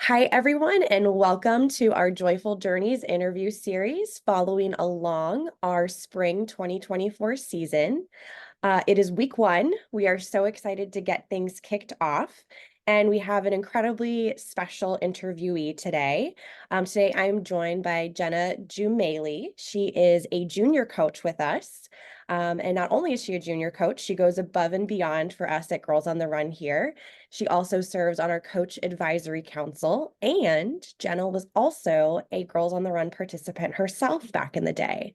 Hi, everyone, and welcome to our Joyful Journeys interview series following along our spring 2024 season. It is week one. We are so excited to get things kicked off. And we have an incredibly special interviewee today. Today, I'm joined by Jenna Jumaili. She is a junior coach with us. And not only is she a junior coach, she goes above and beyond for us at Girls on the Run here. She also serves on our Coach Advisory Council. And Jenna was also a Girls on the Run participant herself back in the day.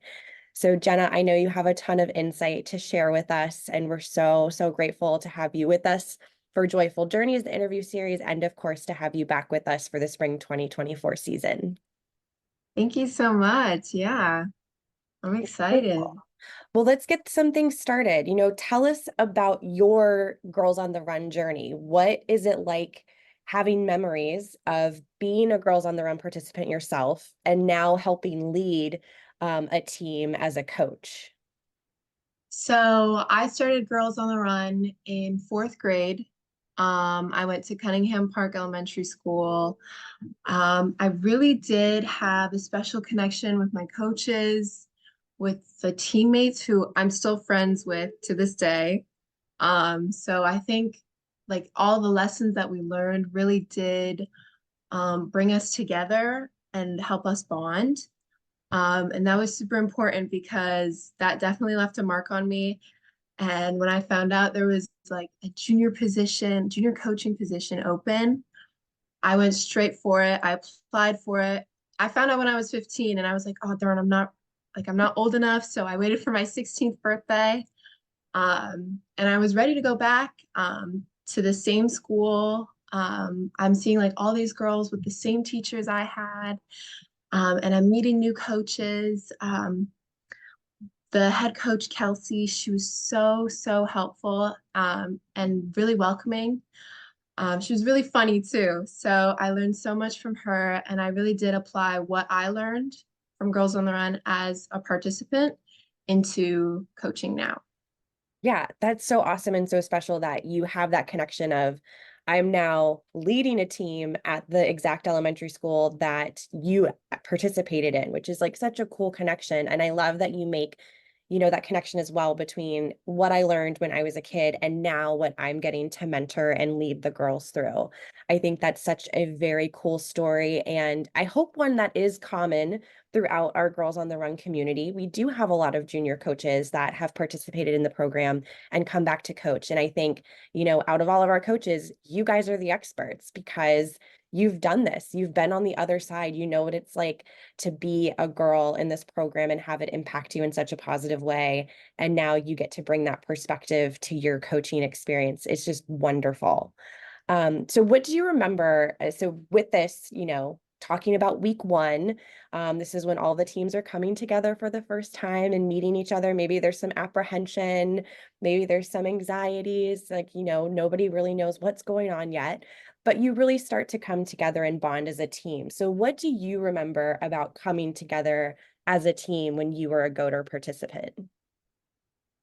So Jenna, I know you have a ton of insight to share with us, and we're so grateful to have you with us for Joyful Journeys, the interview series, and of course, to have you back with us for the spring 2024 season. Thank you so much. Yeah, I'm excited. Wonderful. Well, let's get some things started. Tell us about your Girls on the Run journey. What is it like having memories of being a Girls on the Run participant yourself and now helping lead a team as a coach? So I started Girls on the Run in fourth grade. I went to Cunningham Park Elementary School. I really did have a special connection with my coaches, with the teammates who I'm still friends with to this day. So I think like all the lessons that we learned really did bring us together and help us bond. And that was super important because that definitely left a mark on me. And when I found out there was like a junior coaching position open, I went straight for it. I applied for it. I found out when I was 15 and I was like, oh, darn, I'm not old enough. So I waited for my 16th birthday. And I was ready to go back to the same school. I'm seeing like all these girls with the same teachers I had. And I'm meeting new coaches. The head coach, Kelsey, she was so helpful and really welcoming. She was really funny too. So I learned so much from her, and I really did apply what I learned from Girls on the Run as a participant into coaching now. Yeah, that's so awesome and so special that you have that connection of I'm now leading a team at the exact elementary school that you participated in, which is like such a cool connection. And I love that you make, that connection as well between what I learned when I was a kid and now what I'm getting to mentor and lead the girls through. I think that's such a very cool story. And I hope one that is common throughout our Girls on the Run community. We do have a lot of junior coaches that have participated in the program and come back to coach. And I think, out of all of our coaches, you guys are the experts because you've done this. You've been on the other side. You know what it's like to be a girl in this program and have it impact you in such a positive way. And now you get to bring that perspective to your coaching experience. It's just wonderful. So what do you remember? So with this, talking about week one, this is when all the teams are coming together for the first time and meeting each other. Maybe there's some apprehension, maybe there's some anxieties, like, nobody really knows what's going on yet, but you really start to come together and bond as a team. So what do you remember about coming together as a team when you were a GOTR participant?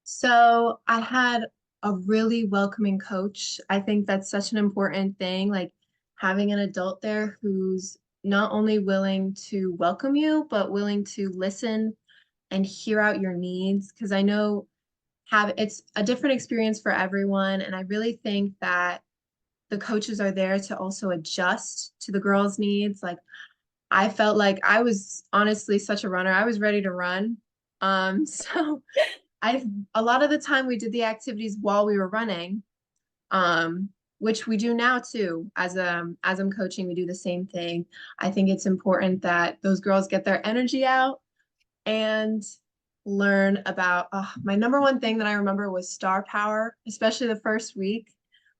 So I had a really welcoming coach. I think that's such an important thing, like having an adult there who's not only willing to welcome you, but willing to listen and hear out your needs. Because I know have it's a different experience for everyone. And I really think that the coaches are there to also adjust to the girls' needs. Like I felt like I was honestly such a runner. I was ready to run. So I a lot of the time we did the activities while we were running, which we do now too. As I'm coaching, we do the same thing. I think it's important that those girls get their energy out and learn about my number one thing that I remember was star power, especially the first week.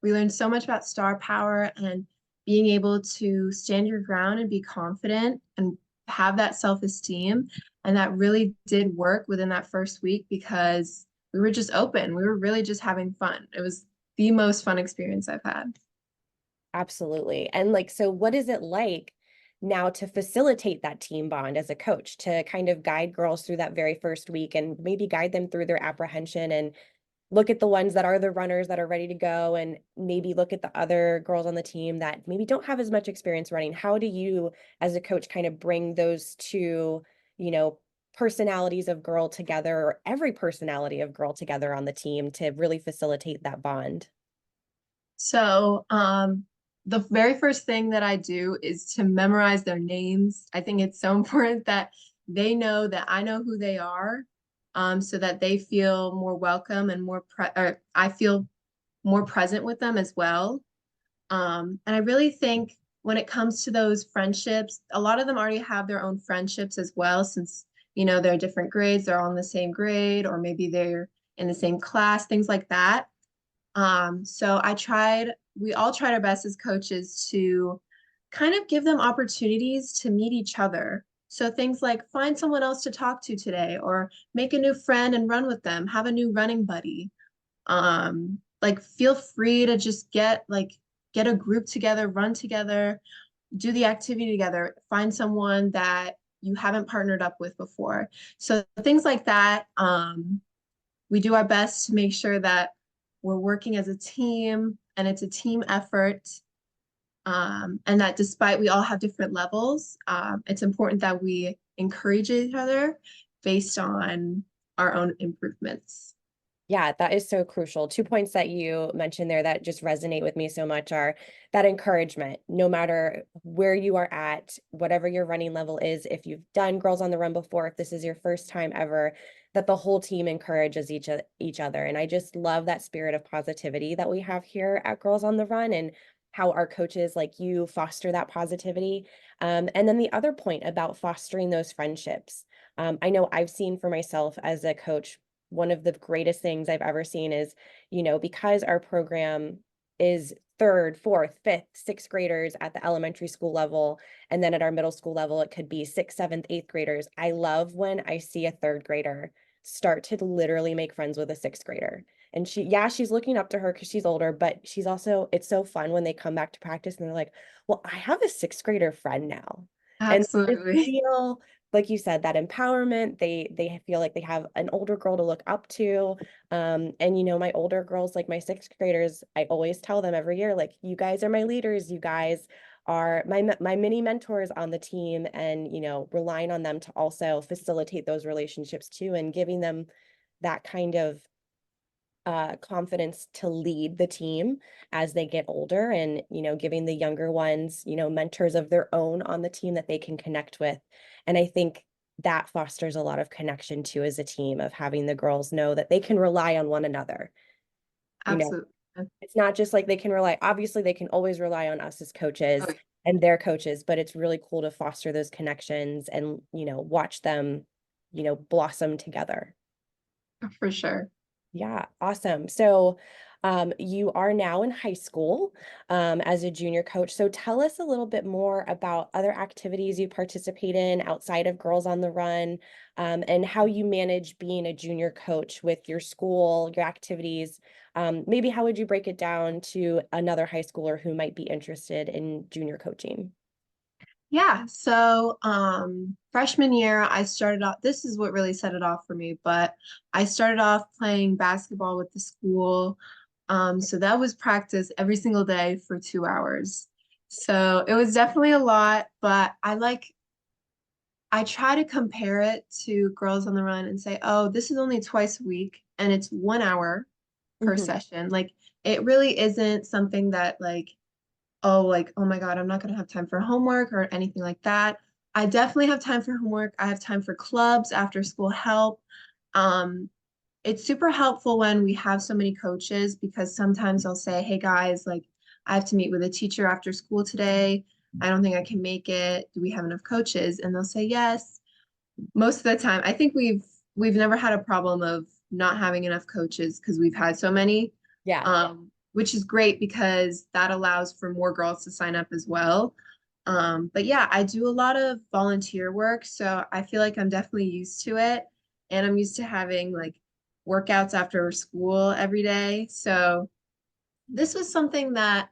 We learned so much about star power and being able to stand your ground and be confident and have that self-esteem. And that really did work within that first week because we were just open. We were really just having fun. It was the most fun experience I've had. Absolutely. And like, so what is it like now to facilitate that team bond as a coach, to kind of guide girls through that very first week and maybe guide them through their apprehension and look at the ones that are the runners that are ready to go and maybe look at the other girls on the team that maybe don't have as much experience running. How do you, as a coach, kind of bring those two, you know, personalities of girl together, or every personality of girl together on the team to really facilitate that bond? So, the very first thing that I do is to memorize their names. I think it's so important that they know that I know who they are, so that they feel more welcome and or I feel more present with them as well. And I really think when it comes to those friendships, a lot of them already have their own friendships as well, since, they're different grades, they're all in the same grade, or maybe they're in the same class, things like that. So we all tried our best as coaches to kind of give them opportunities to meet each other. So things like find someone else to talk to today, or make a new friend and run with them, have a new running buddy. Like feel free to just get a group together, run together, do the activity together, find someone that you haven't partnered up with before. So things like that. We do our best to make sure that we're working as a team and it's a team effort. And that despite we all have different levels, it's important that we encourage each other based on our own improvements. Yeah, that is so crucial. 2 points that you mentioned there that just resonate with me so much are that encouragement, no matter where you are at, whatever your running level is, if you've done Girls on the Run before, if this is your first time ever, that the whole team encourages each other. And I just love that spirit of positivity that we have here at Girls on the Run, and how our coaches like you foster that positivity. And then the other point about fostering those friendships. I know I've seen for myself as a coach, one of the greatest things I've ever seen is, because our program is third, fourth, fifth, sixth graders at the elementary school level, and then at our middle school level, it could be sixth, seventh, eighth graders. I love when I see a third grader start to literally make friends with a sixth grader. And she's looking up to her because she's older, but she's also, it's so fun when they come back to practice and they're like, well, I have a sixth grader friend now. And I just Absolutely. feel like you said, that empowerment, they feel like they have an older girl to look up to. And my older girls, like my sixth graders, I always tell them every year, like, you guys are my leaders, you guys are my mini mentors on the team, and relying on them to also facilitate those relationships too, and giving them that kind of confidence to lead the team as they get older, and giving the younger ones mentors of their own on the team that they can connect with. And I think that fosters a lot of connection too, as a team, of having the girls know that they can rely on one another. you know Absolutely. it's not just like they can rely, obviously they can always rely on us as Oh, coaches and their coaches, but it's really cool to foster those connections and watch them blossom together. for sure. Yeah, awesome. So, you are now in high school, as a junior coach. So tell us a little bit more about other activities you participate in outside of Girls on the Run, and how you manage being a junior coach with your school, your activities. Maybe how would you break it down to another high schooler who might be interested in junior coaching? Yeah, so freshman year I started off, this is what really set it off for me, but I started off playing basketball with the school. So that was practice every single day for 2 hours. So it was definitely a lot, but I try to compare it to Girls on the Run and say, oh, this is only twice a week and it's 1 hour per Mhm. session. Like it really isn't something that like, oh my God, I'm not going to have time for homework or anything like that. I definitely have time for homework. I have time for clubs, after school help. Um, it's super helpful when we have so many coaches, because sometimes they'll say, hey guys, like I have to meet with a teacher after school today. I don't think I can make it. Do we have enough coaches? And they'll say yes. Most of the time, I think we've never had a problem of not having enough coaches because we've had so many, Yeah. which is great because that allows for more girls to sign up as well. But yeah, I do a lot of volunteer work, so I feel like I'm definitely used to it, and I'm used to having like workouts after school every day. So this was something that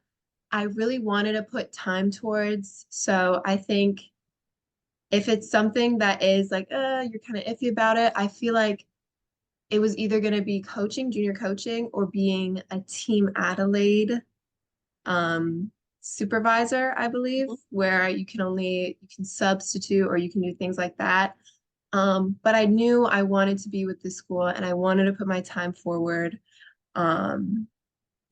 I really wanted to put time towards. So I think if it's something that is like, you're kind of iffy about it, I feel like it was either going to be coaching, junior coaching, or being a Team Adelaide um, supervisor, I believe, where you can substitute or you can do things like that. But I knew I wanted to be with this school and I wanted to put my time forward. Um,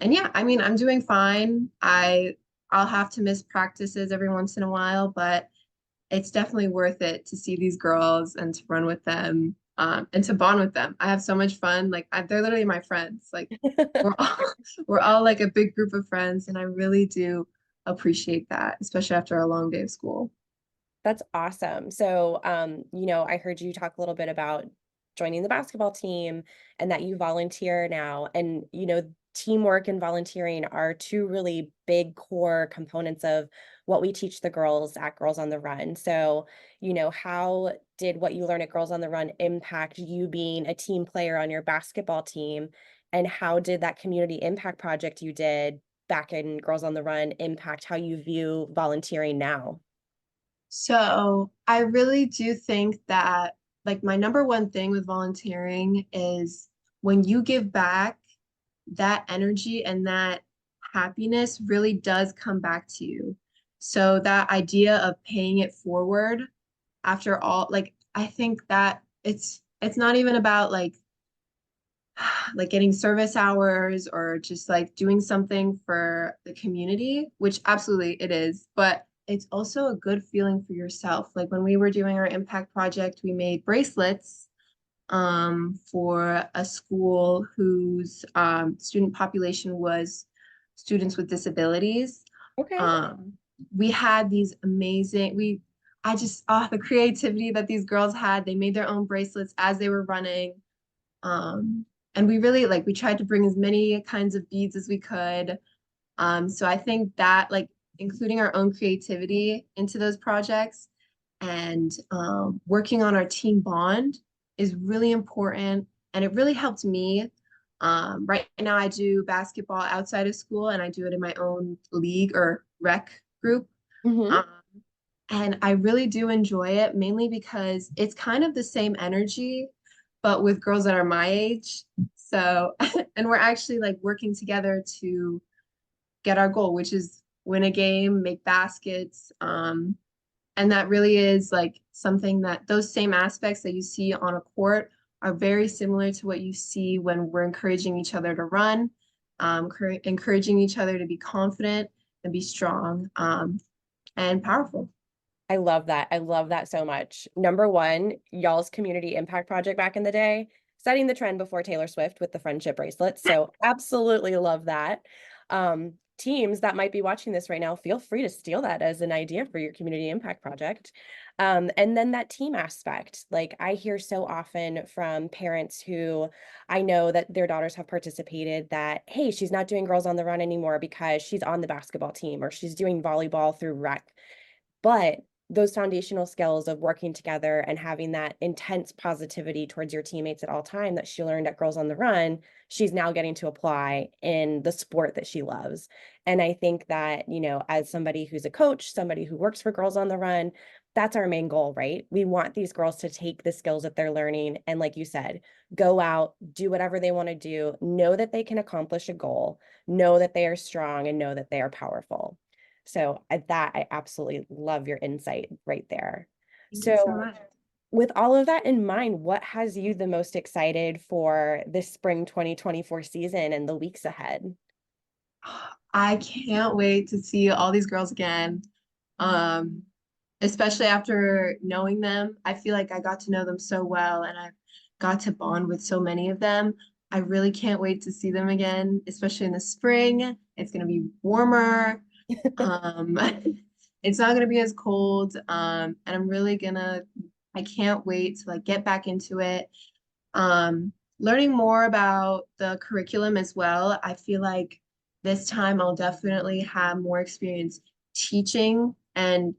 and yeah, I mean, I'm doing fine. I'll have to miss practices every once in a while, but it's definitely worth it to see these girls and to run with them, and to bond with them. I have so much fun. They're literally my friends. Like we're all we're all like a big group of friends, and I really do appreciate that, especially after a long day of school. That's awesome. So, I heard you talk a little bit about joining the basketball team and that you volunteer now. And, teamwork and volunteering are two really big core components of what we teach the girls at Girls on the Run. So, how did what you learned at Girls on the Run impact you being a team player on your basketball team? And how did that community impact project you did back in Girls on the Run impact how you view volunteering now? So I really do think that like my number one thing with volunteering is when you give back, that energy and that happiness really does come back to you. So that idea of paying it forward after all, like I think that it's not even about like getting service hours or just like doing something for the community, which absolutely it is, but it's also a good feeling for yourself. Like when we were doing our impact project, we made bracelets for a school whose student population was students with disabilities. Okay. Um, we had these amazing, the creativity that these girls had, they made their own bracelets as they were running. Um, and we really we tried to bring as many kinds of beads as we could. So I think that including our own creativity into those projects and working on our team bond is really important. And it really helped me. Right now, I do basketball outside of school and I do it in my own league or rec group. Hmm. Um, and I really do enjoy it mainly because it's kind of the same energy, but with girls that are my age. So, and we're actually like working together to get our goal, which is win a game, make baskets. And that really is like something that those same aspects that you see on a court are very similar to what you see when we're encouraging each other to run, encouraging each other to be confident and be strong, and powerful. I love that. I love that so much. Number one, y'all's community impact project back in the day, setting the trend before Taylor Swift with the friendship bracelets. So absolutely love that. Teams that might be watching this right now, feel free to steal that as an idea for your community impact project. And then that team aspect, like I hear so often from parents who I know that their daughters have participated that, hey, she's not doing Girls on the Run anymore because she's on the basketball team or she's doing volleyball through rec. But those foundational skills of working together and having that intense positivity towards your teammates at all time that she learned at Girls on the Run, she's now getting to apply in the sport that she loves. And I think that, as somebody who's a coach, somebody who works for Girls on the Run, that's our main goal, right? We want these girls to take the skills that they're learning and, like you said, go out, do whatever they want to do, know that they can accomplish a goal, know that they are strong, and know that they are powerful. So I absolutely love your insight right there. Thank you so So much. with all of that in mind, what has you the most excited for this spring 2024 season and the weeks ahead? I can't wait to see all these girls again. Um, Especially after knowing them. I feel like I got to know them so well and I got to bond with so many of them. I really can't wait to see them again, especially in the spring. It's going to be warmer. Um, it's not going to be as cold. And I can't wait to get back into it. Learning more about the curriculum as well. I feel like this time I'll definitely have more experience teaching and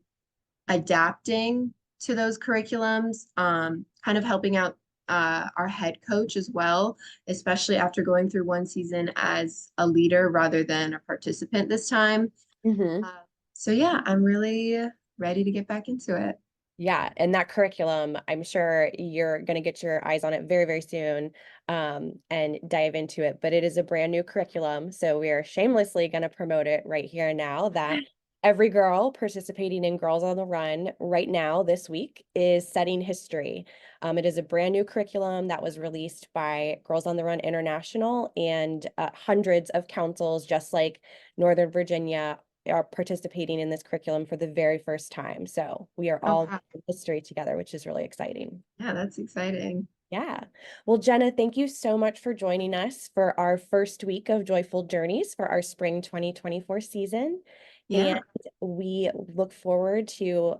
adapting to those curriculums, kind of helping out our head coach as well, especially after going through one season as a leader rather than a participant this time. Hmm. Uh, so yeah, I'm really ready to get back into it. Yeah, and that curriculum, I'm sure you're going to get your eyes on it very, very soon, and dive into it. But it is a brand new curriculum, so we are shamelessly going to promote it right here and now that every girl participating in Girls on the Run right now this week is studying history. It is a brand new curriculum that was released by Girls on the Run International and hundreds of councils, just like Northern Virginia, are participating in this curriculum for the very first time. So we are Oh, all wow. in history together, which is really exciting. Yeah, that's exciting. Yeah. Well, Jenna, thank you so much for joining us for our first week of Joyful Journeys for our spring 2024 season. And Yeah. we look forward to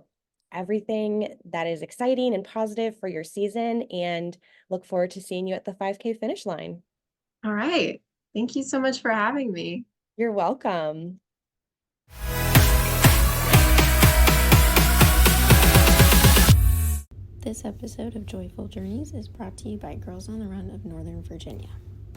everything that is exciting and positive for your season and look forward to seeing you at the 5K finish line. All right. Thank you so much for having me. You're welcome. This episode of Joyful Journeys is brought to you by Girls on the Run of Northern Virginia.